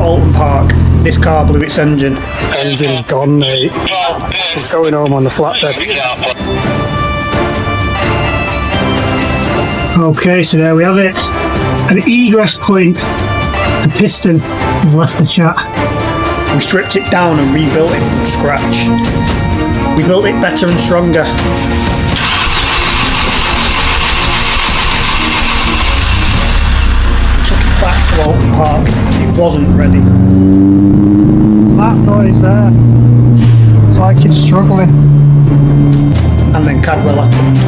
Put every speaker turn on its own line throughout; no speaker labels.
at Oulton Park. This car blew its engine. Engine's gone, mate. She's going home on the flatbed. Okay, so there we have it. An egress point. The piston has left the chat. We stripped it down and rebuilt it from scratch. We built it better and stronger. Took it back to Oulton Park. It wasn't ready. That noise there. It's like it's struggling. And then Cadwell happened.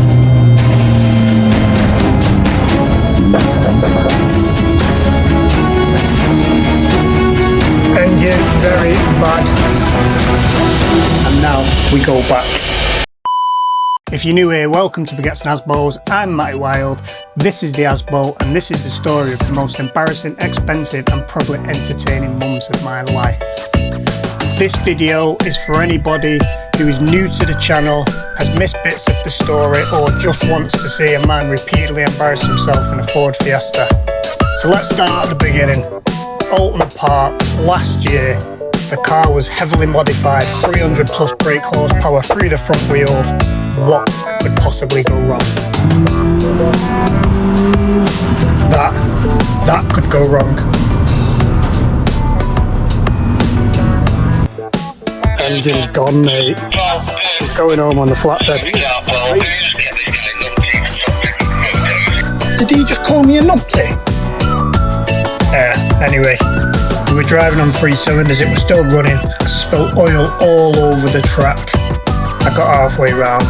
Engine very bad. And now we go back. If you're new here, welcome to Baguettes ASBOs. I'm Matty Wild. This is the ASBO, and this is the story of the most embarrassing, expensive and probably entertaining mums of my life. This video is for anybody who is new to the channel, has missed bits of the story, or just wants to see a man repeatedly embarrass himself in a Ford Fiesta. So let's start at the beginning. Oulton Park, last year, the car was heavily modified, 300 plus brake horsepower through the front wheels. What could possibly go wrong? That could go wrong. Engine's gone, mate. She's going home on the flatbed. Did he just call me a numpty? Anyway, we were driving on 3 cylinders, it was still running. I spilt oil all over the track. I got halfway round.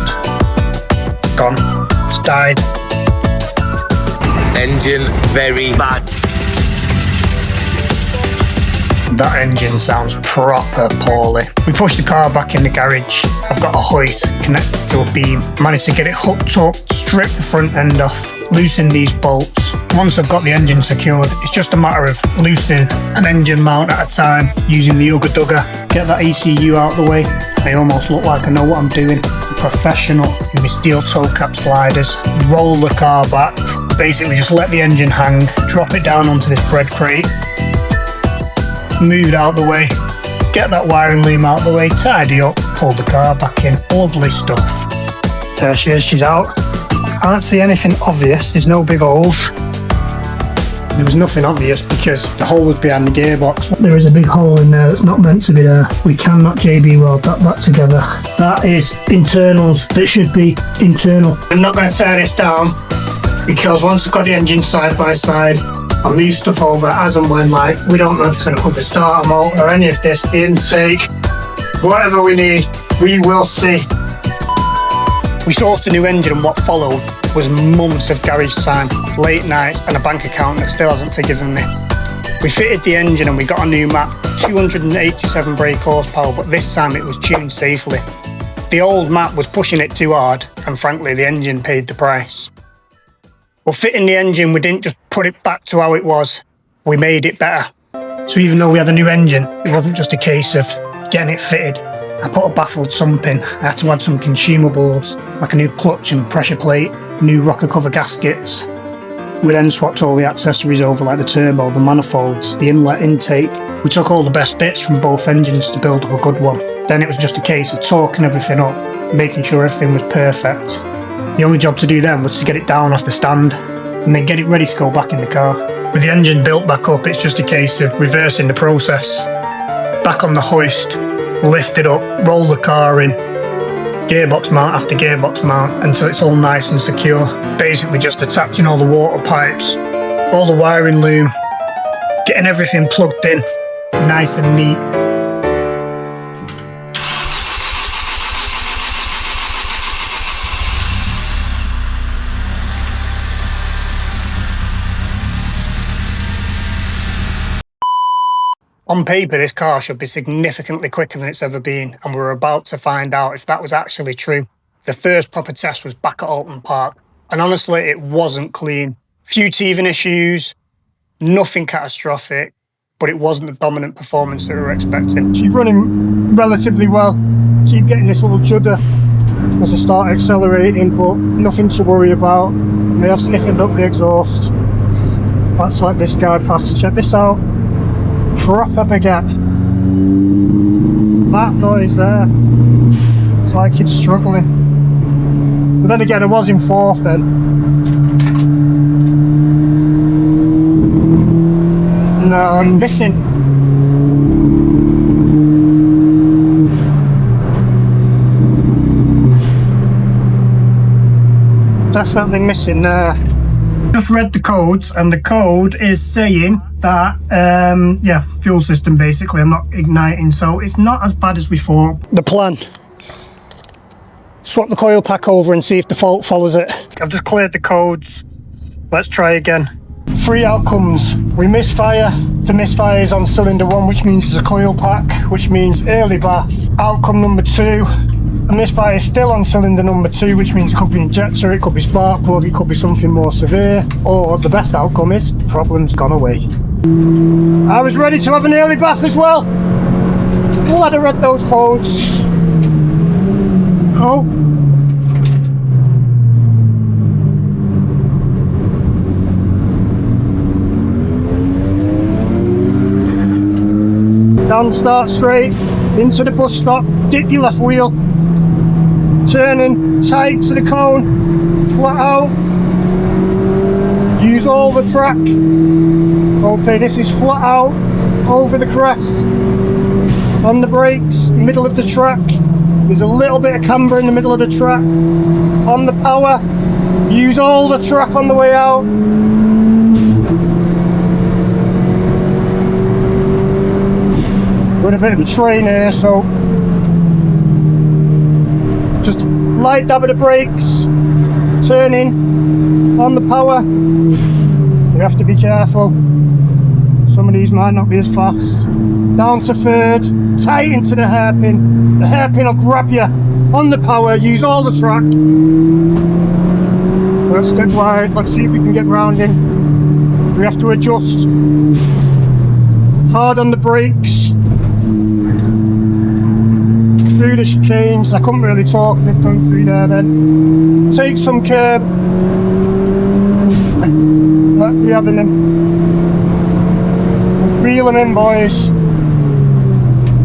It's gone. It's died.
Engine very bad.
That engine sounds proper poorly. We pushed the car back in the garage. I've got a hoist connected to a beam. Managed to get it hooked up, strip the front end off, loosen these bolts. Once I've got the engine secured, it's just a matter of loosening an engine mount at a time using the Ugga Dugga. Get that ECU out the way. I almost look like I know what I'm doing. I'm professional with my steel toe cap sliders. Roll the car back. Basically just let the engine hang, drop it down onto this bread crate. Move it out the way. Get that wiring loom out the way, tidy up, pull the car back in. Lovely stuff. There she is, she's out. Can't see anything obvious, there's no big holes. There was nothing obvious because the hole was behind the gearbox. There is a big hole in there that's not meant to be there. We cannot JB weld that back together. That is internals that should be internal. I'm not going to tear this down because once I've got the engine side by side, I'll move stuff over as and when, like, we don't know if it's going to cover the starter motor or any of this, the intake, whatever we need, we will see. We sourced a new engine and what followed was months of garage time, late nights and a bank account that still hasn't forgiven me. We fitted the engine and we got a new map, 287 brake horsepower, but this time it was tuned safely. The old map was pushing it too hard and frankly the engine paid the price. Well, fitting the engine, we didn't just put it back to how it was, we made it better. So even though we had a new engine, it wasn't just a case of getting it fitted. I put a baffled sump in, I had to add some consumables, like a new clutch and pressure plate, new rocker cover gaskets. We then swapped all the accessories over, like the turbo, the manifolds, the inlet intake. We took all the best bits from both engines to build up a good one. Then it was just a case of torquing everything up, making sure everything was perfect. The only job to do then was to get it down off the stand and then get it ready to go back in the car. With the engine built back up, it's just a case of reversing the process. Back on the hoist, lift it up, roll the car in, gearbox mount after gearbox mount until it's all nice and secure. Basically just attaching all the water pipes, all the wiring loom, getting everything plugged in, nice and neat. On paper, this car should be significantly quicker than it's ever been, and we're about to find out if that was actually true. The first proper test was back at Oulton Park, and honestly, it wasn't clean. Few teething issues, nothing catastrophic, but it wasn't the dominant performance that we were expecting. She's running relatively well. Keep getting this little judder as I start accelerating, but nothing to worry about. They have stiffened up the exhaust. That's like this guy past. Check this out. Proper baguette. That noise there. It's like it's struggling. But then again, I was in fourth then. No, I'm missing. Definitely missing there. Just read the codes, and the code is saying that yeah, fuel system basically, I'm not igniting, so it's not as bad as we thought. The plan: swap the coil pack over and see if the fault follows it. I've just cleared the codes. Let's try again. 3 outcomes. We misfire. The misfire is on cylinder 1, which means it's a coil pack, which means early bath. Outcome number 2. A misfire is still on cylinder number 2, which means it could be injector, it could be spark plug, it could be something more severe, or the best outcome is problem's gone away. I was ready to have an early bath as well. Glad I read those codes. Oh. Down, start straight, into the bus stop, dip your left wheel, turning tight to the cone, flat out, use all the track. Okay, this is flat out, over the crest, on the brakes, middle of the track. There's a little bit of camber in the middle of the track. On the power, use all the track on the way out. We're in a bit of a train here, so just light dab of the brakes, turning, on the power. You have to be careful. Some of these might not be as fast. Down to third, tight into the hairpin. The hairpin will grab you. On the power, use all the track. Let's get wide, let's see if we can get round in. We have to adjust. Hard on the brakes. Through the chicanes, I couldn't really talk, they've gone through there then. Take some curb. Let's be having them. Let's reel them in, boys.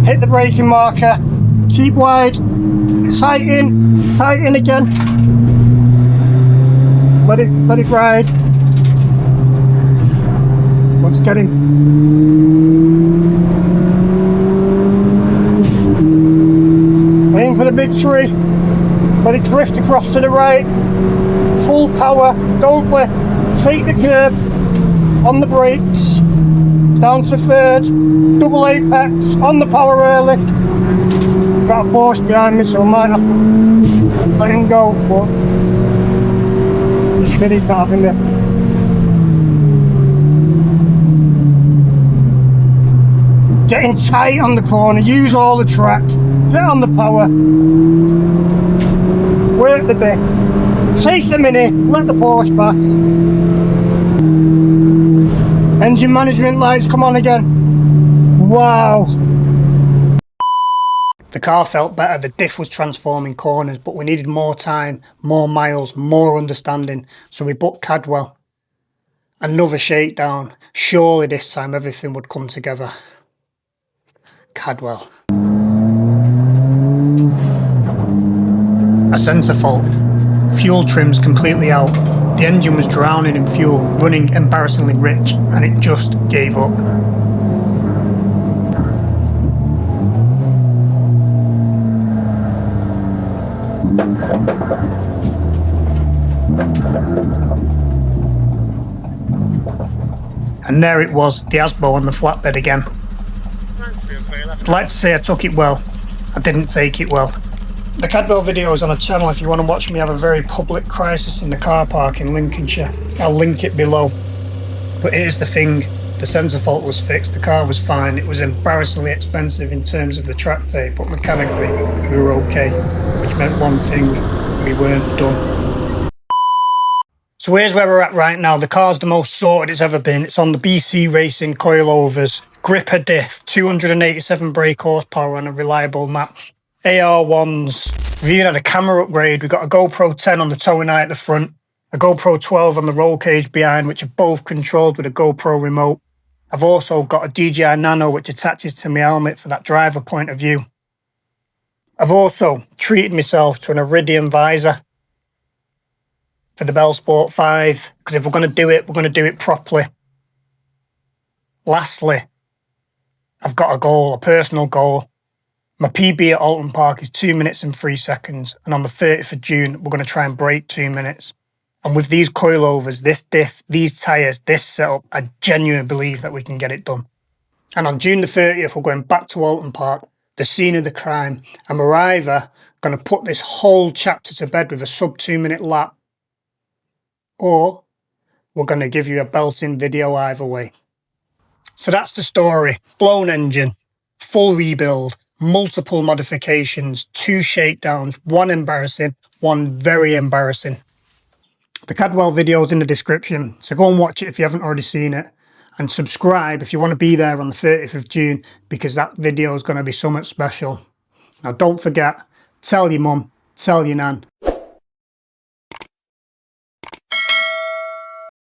Hit the braking marker. Keep wide. Tighten again. Let it ride. Let's get him. Aim for the big tree. Let it drift across to the right. Full power. Don't lift. Take the curb. On the brakes. Down to third. Double apex. On the power early. Got a Porsche behind me, so I might have to let him go, but he's not having it. Getting tight on the corner, use all the track, get on the power, work the diff, take the Mini, let the Porsche pass. Engine management lights come on again. Wow. The car felt better, the diff was transforming corners, but we needed more time, more miles, more understanding, so we booked Cadwell. Another shakedown. Surely this time everything would come together. Cadwell. A sensor fault. Fuel trim's completely out. The engine was drowning in fuel, running embarrassingly rich, and it just gave up. And there it was, the ASBO on the flatbed again. I'd like to say I took it well. I didn't take it well. The Cadwell video is on a channel if you want to watch me have a very public crisis in the car park in Lincolnshire. I'll link it below. But here's the thing, the sensor fault was fixed, the car was fine, it was embarrassingly expensive in terms of the track tape, but mechanically we were okay, which meant one thing, we weren't done. So here's where we're at right now. The car's the most sorted it's ever been. It's on the BC Racing coilovers, gripper diff, 287 brake horsepower on a reliable map, AR1s. We've even had a camera upgrade. We've got a GoPro 10 on the towing eye at the front, a GoPro 12 on the roll cage behind, which are both controlled with a GoPro remote. I've also got a DJI Nano which attaches to my helmet for that driver point of view. I've also treated myself to an Iridium visor for the Bell Sport 5, because if we're going to do it, we're going to do it properly. Lastly, I've got a goal, a personal goal. My PB at Oulton Park is 2 minutes and 3 seconds, and on the 30th of June, we're going to try and break 2 minutes. And with these coilovers, this diff, these tyres, this setup, I genuinely believe that we can get it done. And on June the 30th, we're going back to Oulton Park, the scene of the crime, and we're either going to put this whole chapter to bed with a sub 2 minute lap, or we're going to give you a belting video either way. So that's the story. Blown engine, full rebuild, multiple modifications, 2 shakedowns, 1 embarrassing, 1 very embarrassing. The Cadwell video is in the description, so go and watch it if you haven't already seen it. And subscribe if you want to be there on the 30th of June, because that video is going to be so much special. Now don't forget, tell your mum, tell your nan,